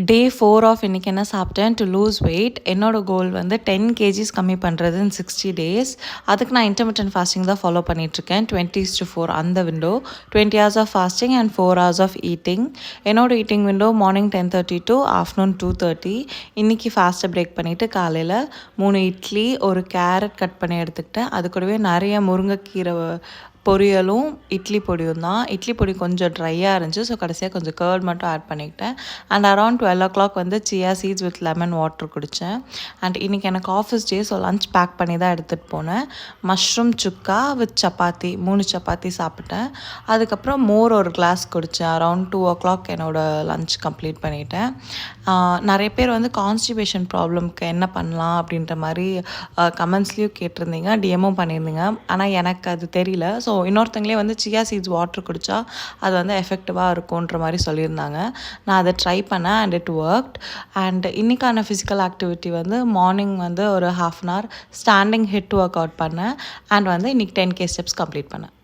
டே 4 of இன்றைக்கி என்ன சாப்பிட்டேன் டு லூஸ் வெயிட். என்னோடய கோல் வந்து 10 கேஜிஸ் கம்மி பண்ணுறது இன் 60 டேஸ். அதுக்கு நான் இன்டர்மிட்டன்ட் ஃபாஸ்டிங் தான் ஃபாலோ பண்ணிகிட்ருக்கேன். 20:4 அந்த window 20 hours of fasting and 4 hours of eating. என்னோடய eating window morning 10:30 to afternoon 2:30. இன்றைக்கி ஃபாஸ்ட்டை பிரேக் பண்ணிவிட்டு காலையில் 3 இட்லி ஒரு கேரட் கட் பண்ணி எடுத்துக்கிட்டேன். அது கூடவே நிறைய முருங்கைக்கீரை பொரியலும் இட்லி பொடியும் தான். இட்லி பொடி கொஞ்சம் ட்ரையாக இருந்துச்சு, ஸோ கடைசியாக கொஞ்சம் கர்ட் மட்டும் ஆட் பண்ணிக்கிட்டேன். அண்ட் அரௌண்ட் 12 o'clock வந்து chia seeds with lemon water குடித்தேன். அண்ட் இன்றைக்கி எனக்கு office day, so lunch pack பண்ணி தான் எடுத்துகிட்டு போனேன். மஷ்ரூம் சுக்கா வித் சப்பாத்தி 3 சப்பாத்தி சாப்பிட்டேன். அதுக்கப்புறம் மோர் ஒரு கிளாஸ் குடித்தேன். அரௌண்ட் 2 o'clock என்னோடய லன்ச் கம்ப்ளீட் பண்ணிட்டேன். நிறைய பேர் வந்து கான்ஸ்டிபேஷன் ப்ராப்ளம்க்கு என்ன பண்ணலாம் அப்படின்ற மாதிரி கமெண்ட்ஸ்லேயும் கேட்டிருந்தீங்க, டிஎம்மும் பண்ணியிருந்தீங்க. ஆனால் எனக்கு அது தெரியல. ஸோ இன்னொருத்தங்களே வந்து சியா சீட்ஸ் வாட்டர் குடித்தா அது வந்து எஃபெக்டிவாக இருக்கும்ன்ற மாதிரி சொல்லியிருந்தாங்க. நான் அதை ட்ரை பண்ணேன் அண்ட் இட் ஒர்க்ட். அண்ட் இன்றைக்கான ஃபிசிக்கல் ஆக்டிவிட்டி வந்து மார்னிங் வந்து ஒரு 1/2 hour standing hit work out பண்ணேன். அண்ட் வந்து இன்றைக்கி 10K ஸ்டெப்ஸ் கம்ப்ளீட் பண்ணேன்.